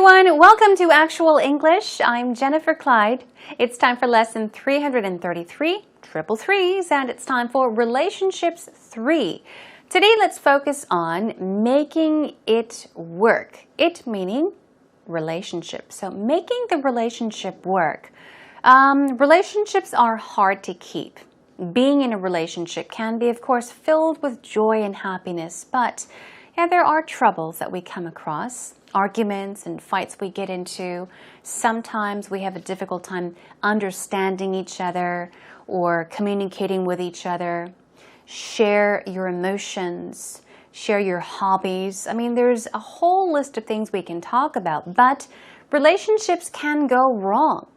everyone, welcome to Actual English. I'm Jennifer Clyde. It's time for lesson 333, triple threes, and it's time for Relationships 3. Today let's focus on making it work. It meaning relationship. So making the relationship work. Relationships are hard to keep. Being in a relationship can be, of course, filled with joy and happiness, but there are troubles that we come across, arguments and fights we get into. Sometimes we have a difficult time understanding each other or communicating with each other. Share your emotions, share your hobbies. I mean, there's a whole list of things we can talk about, but relationships can go wrong.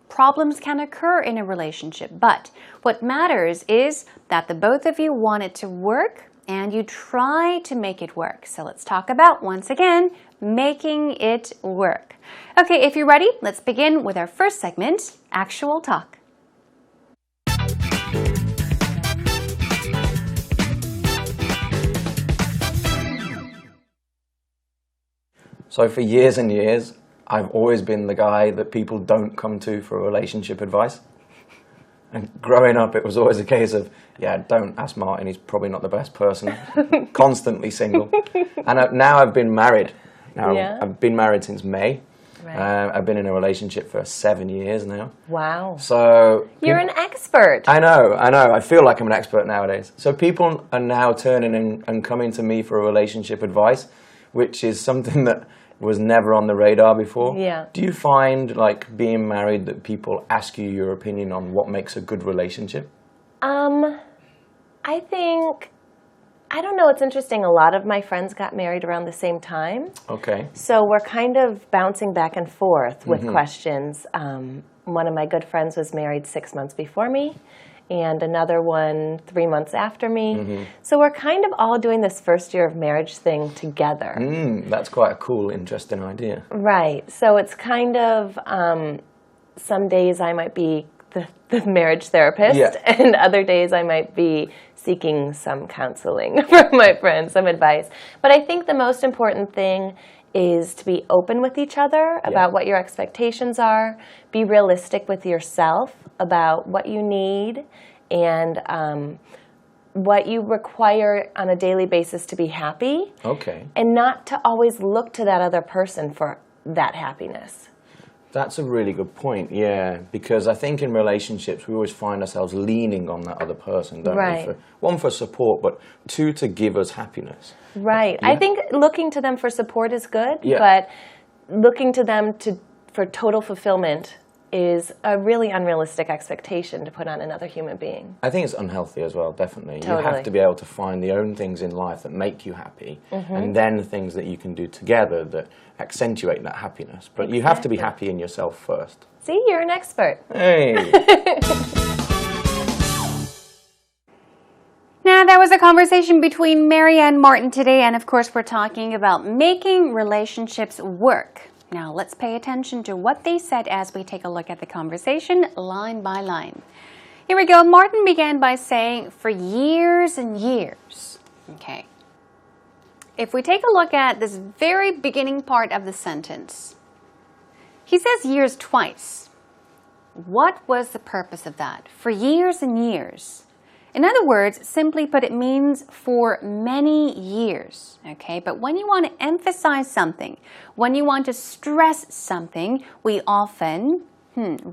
Problems can occur in a relationship, but what matters is that the both of you want it to work and you try to make it work. So let's talk about, once again, making it work. Okay, if you're ready, let's begin with our first segment, Actual Talk. So for years and years, I've always been the guy that people don't come to for relationship advice. And growing up, it was always a case of, don't ask Martin, he's probably not the best person. Constantly single. And now I've been married. I've been married since May. Right. I've been in a relationship for 7 years now. Wow. So you're an expert. I know. I feel like I'm an expert nowadays. So people are now turning in and coming to me for a relationship advice, which is something that was never on the radar before. Yeah. Do you find, like, being married, that people ask you your opinion on what makes a good relationship? I don't know, it's interesting. A lot of my friends got married around the same time. Okay. So we're kind of bouncing back and forth with questions. One of my good friends was married 6 months before me, and another one 3 months after me. So we're kind of all doing this first year of marriage thing together. That's quite a cool, interesting idea. Right. So it's kind of, some days I might be the marriage therapist, and other days I might be seeking some counseling from my friends, some advice. But I think the most important thing is to be open with each other about what your expectations are, be realistic with yourself about what you need and what you require on a daily basis to be happy. Okay. And not to always look to that other person for that happiness. That's a really good point, because I think in relationships we always find ourselves leaning on that other person, don't we? One, for support, but two, to give us happiness. Right. I think looking to them for support is good, but looking to them for total fulfillment is a really unrealistic expectation to put on another human being. I think it's unhealthy as well, definitely. Totally. You have to be able to find the own things in life that make you happy, and then the things that you can do together that accentuate that happiness. But you have to be happy in yourself first. See, you're an expert. Hey! Now, that was a conversation between Mary and Martin today, and of course we're talking about making relationships work. Now, let's pay attention to what they said as we take a look at the conversation line by line. Here we go. Martin began by saying, for years and years. Okay. If we take a look at this very beginning part of the sentence, he says years twice. What was the purpose of that? For years and years. In other words, simply put, it means for many years, okay? But when you want to emphasize something, when you want to stress something, we often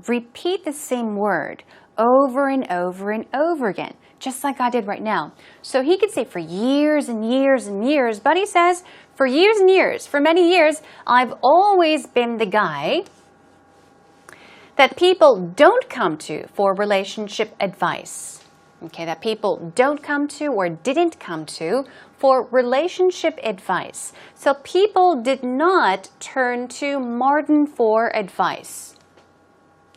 repeat the same word over and over and over again, just like I did right now. So he could say for years and years and years, but he says for years and years, for many years, I've always been the guy that people don't come to for relationship advice. Okay, that people don't come to or didn't come to for relationship advice. So people did not turn to Martin for advice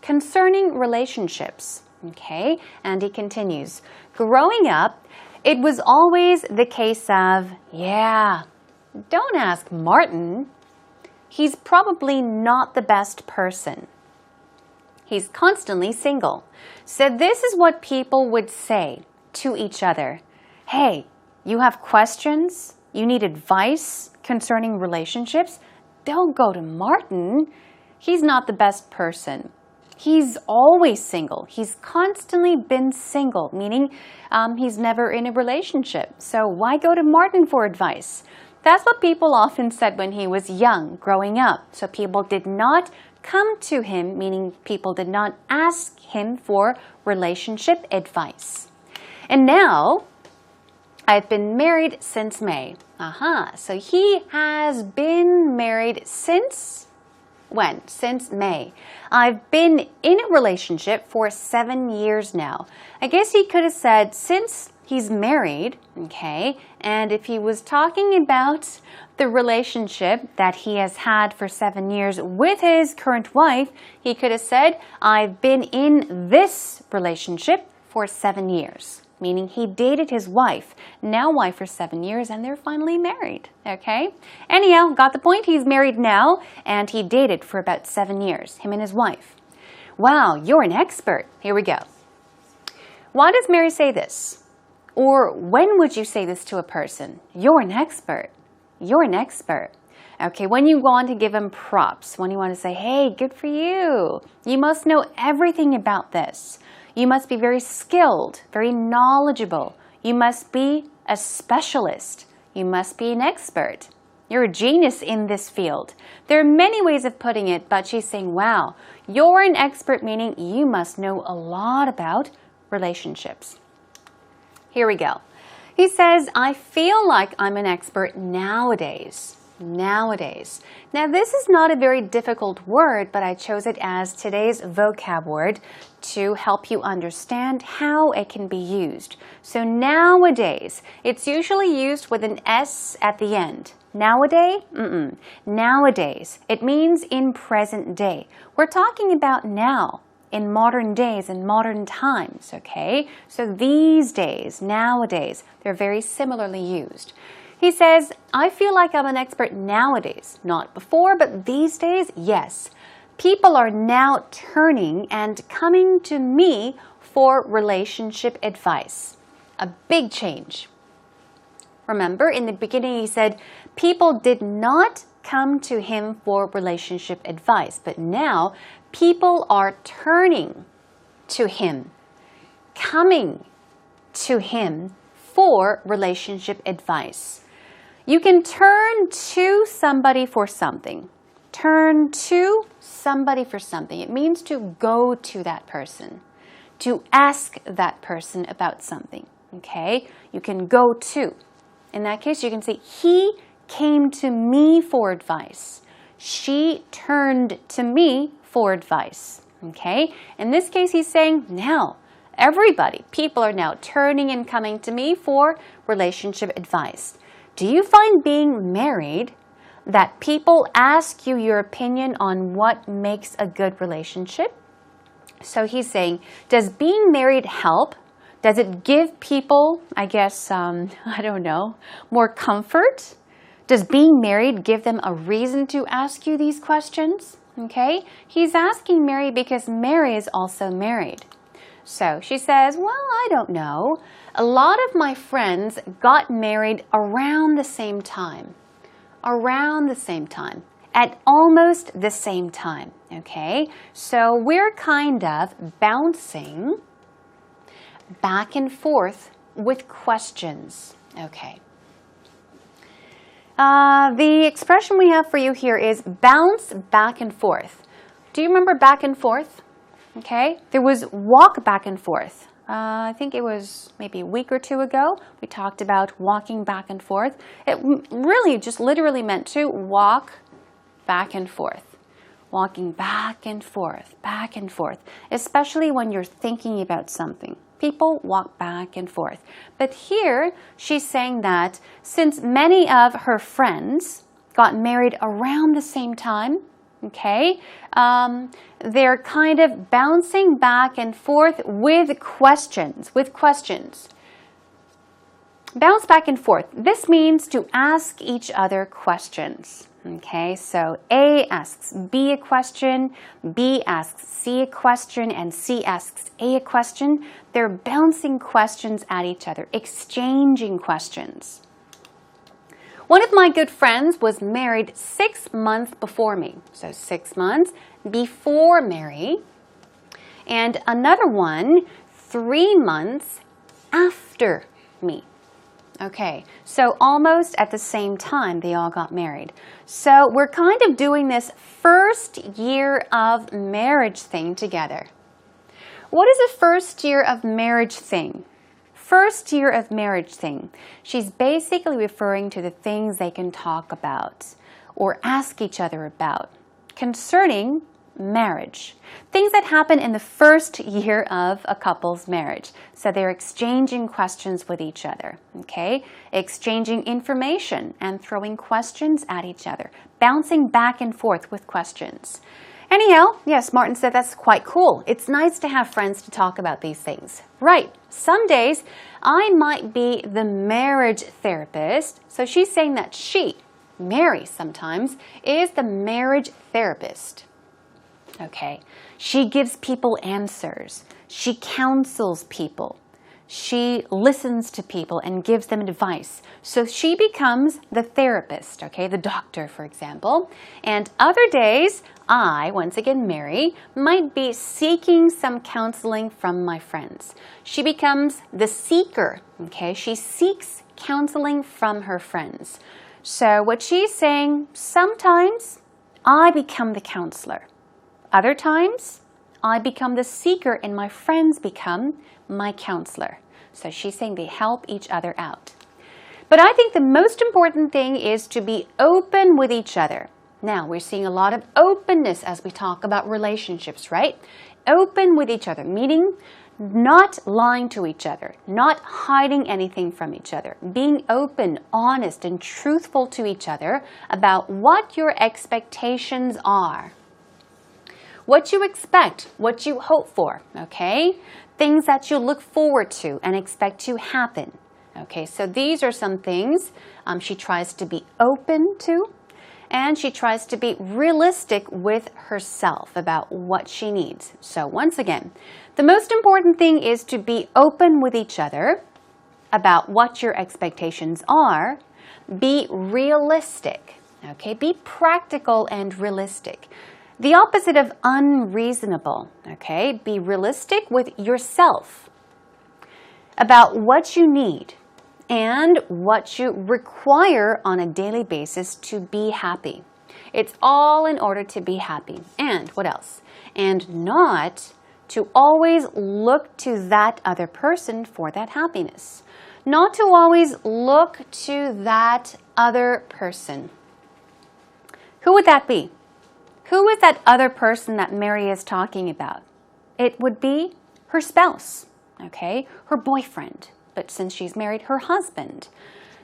concerning relationships. Okay, and he continues, growing up, it was always the case of, don't ask Martin. He's probably not the best person. He's constantly single. So this is what people would say to each other. Hey, you have questions? You need advice concerning relationships? they'll go to Martin. He's not the best person. He's always single. He's constantly been single, meaning he's never in a relationship. So why go to Martin for advice? That's what people often said when he was young, growing up. So people did not come to him, meaning people did not ask him for relationship advice. And now, I've been married since May. So he has been married since when? Since May. I've been in a relationship for 7 years now. I guess he could have said since he's married, okay? And if he was talking about the relationship that he has had for 7 years with his current wife, he could have said, I've been in this relationship for 7 years. Meaning he dated his wife, now wife, for 7 years, and they're finally married, okay? Anyhow, got the point. He's married now, and he dated for about 7 years, him and his wife. Wow, you're an expert. Here we go. Why does Mary say this? Or when would you say this to a person? You're an expert. You're an expert. Okay, when you want to give them props, when you want to say, hey, good for you. You must know everything about this. You must be very skilled, very knowledgeable. You must be a specialist. You must be an expert. You're a genius in this field. There are many ways of putting it, but she's saying, wow, you're an expert, meaning you must know a lot about relationships. Here we go. He says, I feel like I'm an expert nowadays. Nowadays. Now, this is not a very difficult word, but I chose it as today's vocab word to help you understand how it can be used. So nowadays, it's usually used with an S at the end. Nowadays? Nowadays. It means in present day. We're talking about now, in modern days, in modern times, okay? So these days, nowadays, they're very similarly used. He says, I feel like I'm an expert nowadays. Not before, but these days, yes. People are now turning and coming to me for relationship advice. A big change. Remember, in the beginning he said, people did not come to him for relationship advice, but now people are turning to him, coming to him for relationship advice. You can turn to somebody for something. Turn to somebody for something. It means to go to that person, to ask that person about something, okay? You can go to. In that case, you can say, he came to me for advice. She turned to me for advice, okay? In this case, he's saying, now, everybody, people are now turning and coming to me for relationship advice. Do you find being married that people ask you your opinion on what makes a good relationship? So he's saying, does being married help? Does it give people, I guess, I don't know, more comfort? Does being married give them a reason to ask you these questions? Okay, he's asking Mary because Mary is also married. So she says, well, I don't know. A lot of my friends got married around the same time. Around the same time. At almost the same time. Okay? So we're kind of bouncing back and forth with questions. Okay. The expression we have for you here is bounce back and forth. Do you remember back and forth? Okay, there was walk back and forth. I think it was maybe a week or two ago. We talked about walking back and forth. It really just literally meant to walk back and forth. Walking back and forth, especially when you're thinking about something. People walk back and forth. But here, she's saying that since many of her friends got married around the same time, okay, they're kind of bouncing back and forth with questions, Bounce back and forth. This means to ask each other questions. Okay, so A asks B a question, B asks C a question, and C asks A a question. They're bouncing questions at each other, exchanging questions. One of my good friends was married 6 months before me. So 6 months before Mary. And another one, 3 months after me. Okay, so almost at the same time they all got married. So we're kind of doing this first year of marriage thing together. What is a first year of marriage thing? First year of marriage thing. She's basically referring to the things they can talk about or ask each other about concerning marriage. Things that happen in the first year of a couple's marriage. So they're exchanging questions with each other, okay? Exchanging information and throwing questions at each other. Bouncing back and forth with questions. Anyhow, yes, Martin said that's quite cool. It's nice to have friends to talk about these things. Right. Some days I might be the marriage therapist. So she's saying that she, Mary sometimes, is the marriage therapist. Okay. She gives people answers. She counsels people. She listens to people and gives them advice. So she becomes the therapist, okay, the doctor, for example. And other days, I, once again Mary, might be seeking some counseling from my friends. She becomes the seeker, okay? She seeks counseling from her friends. So what she's saying, sometimes I become the counselor. Other times, I become the seeker and my friends become my counselor. So she's saying they help each other out. But I think the most important thing is to be open with each other. Now, we're seeing a lot of openness as we talk about relationships, right? Open with each other, meaning not lying to each other, not hiding anything from each other, being open, honest, and truthful to each other about what your expectations are. What you expect, what you hope for, okay? Things that you look forward to and expect to happen. Okay, so these are some things she tries to be open to, and she tries to be realistic with herself about what she needs. So once again, the most important thing is to be open with each other about what your expectations are. Be realistic, okay? Be practical and realistic. The opposite of unreasonable, okay? Be realistic with yourself about what you need and what you require on a daily basis to be happy. It's all in order to be happy. And what else? And not to always look to that other person for that happiness. Not to always look to that other person. Who would that be? Who is that other person that Mary is talking about? It would be her spouse, okay? Her boyfriend. But since she's married, her husband.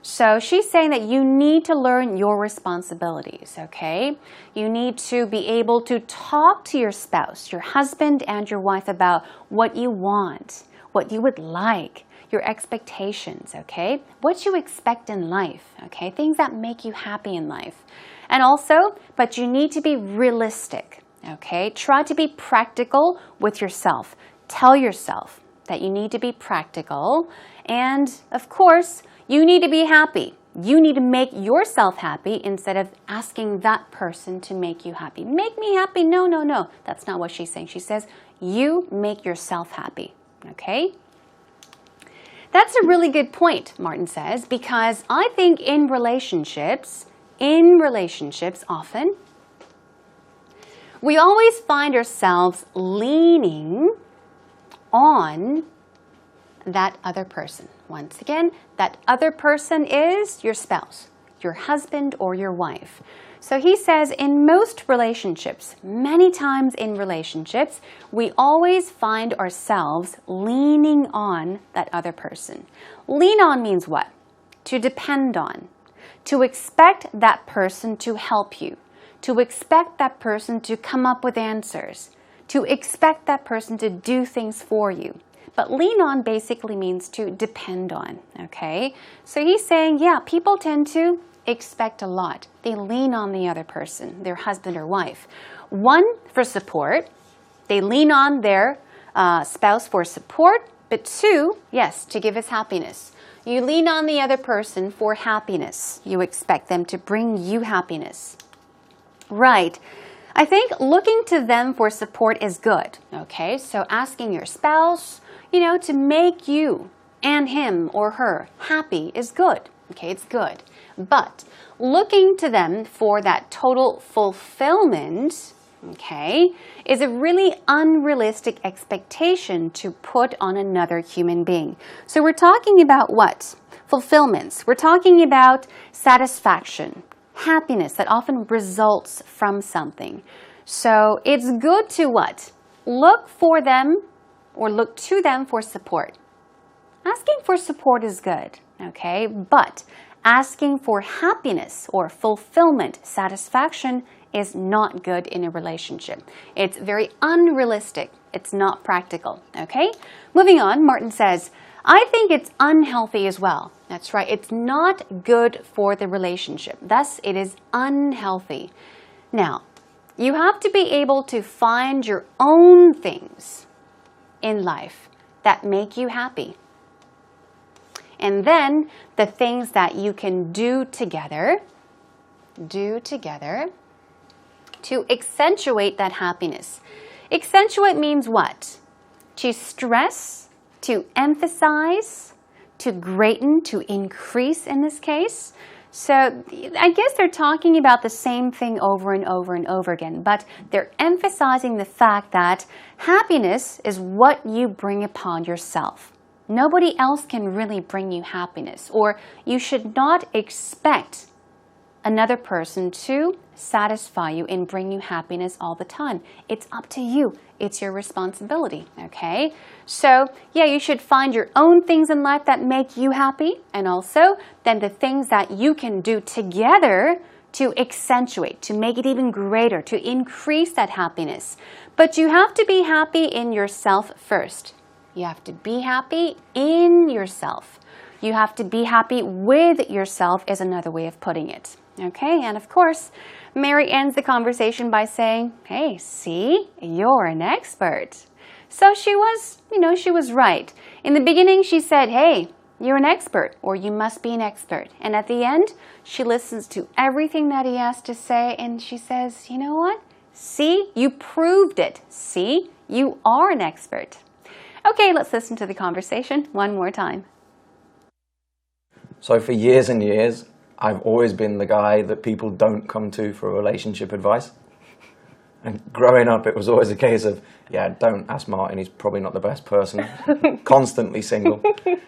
So she's saying that you need to learn your responsibilities, okay? You need to be able to talk to your spouse, your husband and your wife about what you want, what you would like, your expectations, okay? What you expect in life, okay? Things that make you happy in life. And also, but you need to be realistic, okay? Try to be practical with yourself. Tell yourself that you need to be practical. And of course, you need to be happy. You need to make yourself happy instead of asking that person to make you happy. Make me happy? No, no, no. That's not what she's saying. She says, you make yourself happy, okay? That's a really good point, Martin says, because I think in relationships often, we always find ourselves leaning on that other person. Once again, that other person is your spouse, your husband or your wife. So he says in most relationships, many times in relationships, we always find ourselves leaning on that other person. Lean on means what? To depend on. To expect that person to help you. To expect that person to come up with answers. To expect that person to do things for you. But lean on basically means to depend on, okay? So he's saying, yeah, people tend to expect a lot. They lean on the other person, their husband or wife. One, for support. They lean on their spouse for support. But two, yes, to give us happiness. You lean on the other person for happiness. You expect them to bring you happiness. Right. I think looking to them for support is good. Okay, so asking your spouse, to make you and him or her happy is good. Okay, it's good. But looking to them for that total fulfillment, okay, is a really unrealistic expectation to put on another human being. So we're talking about what? Fulfillments. We're talking about satisfaction, happiness that often results from something. So it's good to what? Look for them or look to them for support. Asking for support is good, okay? But asking for happiness or fulfillment, satisfaction is not good in a relationship. It's very unrealistic. It's not practical, okay? Moving on, Martin says, I think it's unhealthy as well. That's right. It's not good for the relationship. Thus, it is unhealthy. Now, you have to be able to find your own things in life that make you happy. And then the things that you can do together to accentuate that happiness. Accentuate means what? To stress, to emphasize, to greaten, to increase in this case. So I guess they're talking about the same thing over and over and over again, but they're emphasizing the fact that happiness is what you bring upon yourself. Nobody else can really bring you happiness, or you should not expect another person to satisfy you and bring you happiness all the time. It's up to you. It's your responsibility, okay? So, yeah, you should find your own things in life that make you happy, and also then the things that you can do together to accentuate, to make it even greater, to increase that happiness. But you have to be happy in yourself first. You have to be happy in yourself. You have to be happy with yourself is another way of putting it. Okay, and of course, Mary ends the conversation by saying, hey, see, you're an expert. So she was, she was right. In the beginning, she said, hey, you're an expert, or you must be an expert. And at the end, she listens to everything that he has to say, and she says, you know what? See, you proved it. See, you are an expert. Okay, let's listen to the conversation one more time. So for years and years, I've always been the guy that people don't come to for relationship advice. And growing up, it was always a case of, don't ask Martin, he's probably not the best person. Constantly single.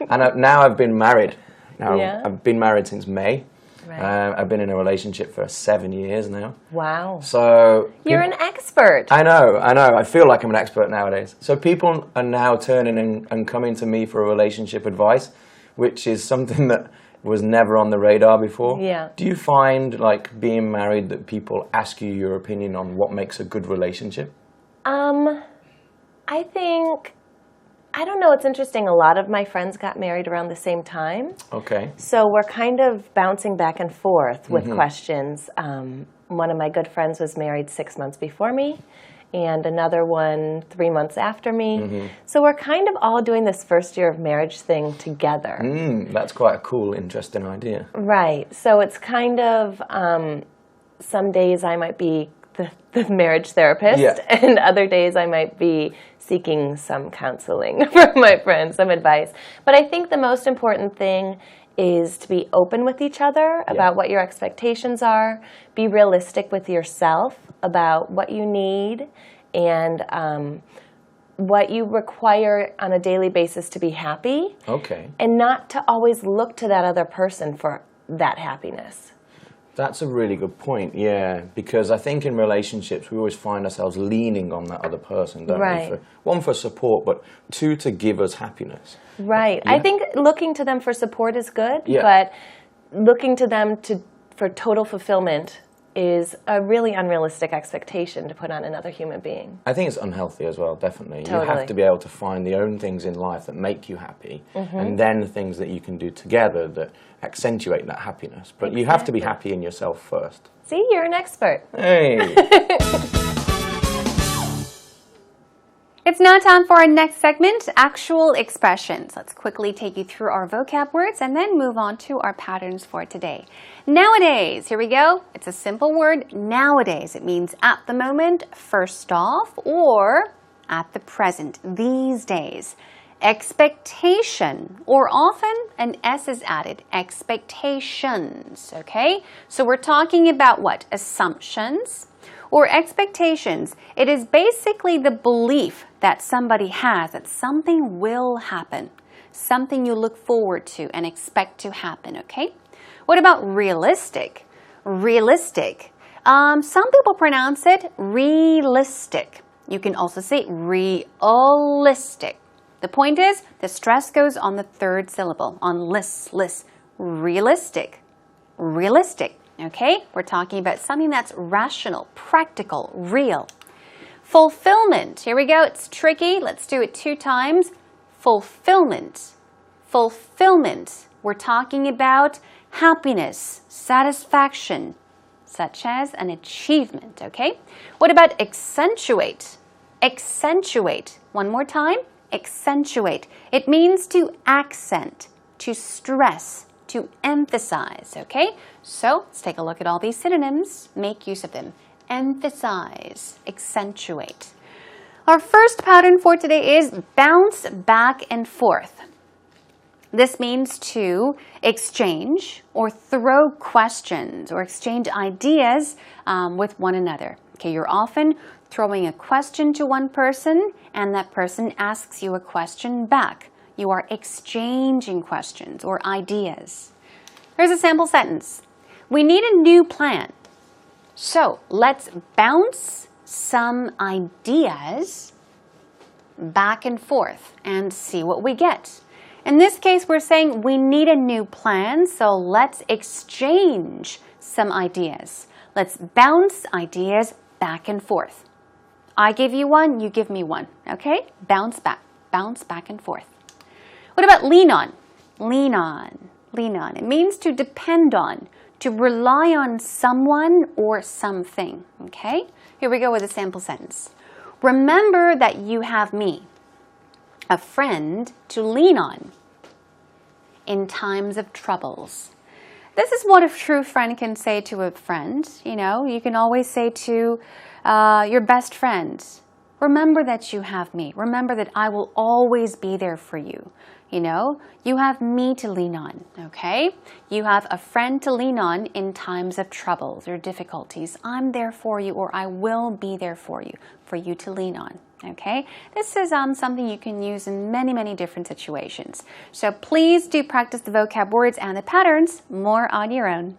And now I've been married. I've been married since May. Right. I've been in a relationship for 7 years now. Wow. So you're an expert. I know. I feel like I'm an expert nowadays. So people are now turning and coming to me for relationship advice, which is something that was never on the radar before. Yeah. Do you find, like, being married that people ask you your opinion on what makes a good relationship? I don't know, it's interesting. A lot of my friends got married around the same time. Okay. So we're kind of bouncing back and forth with questions. One of my good friends was married 6 months before me, and another one 3 months after me. So we're kind of all doing this first year of marriage thing together. That's quite a cool, interesting idea. Right. So it's kind of, some days I might be the marriage therapist, and other days I might be seeking some counseling from my friends, some advice. But I think the most important thing is to be open with each other about what your expectations are, be realistic with yourself about what you need and what you require on a daily basis to be happy. Okay. And not to always look to that other person for that happiness. That's a really good point, because I think in relationships we always find ourselves leaning on that other person, don't we? One, for support, but two, to give us happiness. Right. I think looking to them for support is good, but looking to them for total fulfillment is a really unrealistic expectation to put on another human being. I think it's unhealthy as well, definitely. Totally. You have to be able to find the own things in life that make you happy, and then the things that you can do together that accentuate that happiness. But you have to be happy in yourself first. See, you're an expert. Hey! It's now time for our next segment, actual expressions. Let's quickly take you through our vocab words and then move on to our patterns for today. Nowadays, here we go. It's a simple word, nowadays. It means at the moment, first off, or at the present, these days. Expectation, or often an S is added, expectations, okay? So we're talking about what? Assumptions or expectations. It is basically the belief that somebody has that something will happen, something you look forward to and expect to happen, okay? What about realistic? Realistic. Some people pronounce it realistic. You can also say realistic. The point is, the stress goes on the third syllable, on list. Realistic. Realistic. Okay? We're talking about something that's rational, practical, real. Fulfillment. Here we go. It's tricky. Let's do it 2 times. Fulfillment. Fulfillment. We're talking about happiness, satisfaction, such as an achievement. Okay? What about accentuate? Accentuate. One more time. Accentuate. It means to accent, to stress, to emphasize, okay? So let's take a look at all these synonyms. Make use of them. Emphasize, accentuate. Our first pattern for today is bounce back and forth. This means to exchange or throw questions or exchange ideas with one another. Okay, you're often throwing a question to one person and that person asks you a question back. You are exchanging questions or ideas. Here's a sample sentence. We need a new plan. So let's bounce some ideas back and forth and see what we get. In this case, we're saying we need a new plan, so let's exchange some ideas. Let's bounce ideas back and forth. I give you one, you give me one, okay? Bounce back and forth. What about lean on? Lean on, lean on. It means to depend on, to rely on someone or something, okay? Here we go with a sample sentence. Remember that you have me, a friend to lean on in times of troubles. This is what a true friend can say to a friend. You know, you can always say to your best friend, remember that you have me. Remember that I will always be there for you. You know, you have me to lean on, okay? You have a friend to lean on in times of troubles or difficulties. I'm there for you, or I will be there for you to lean on, okay? This is something you can use in many, many different situations. So please do practice the vocab words and the patterns more on your own.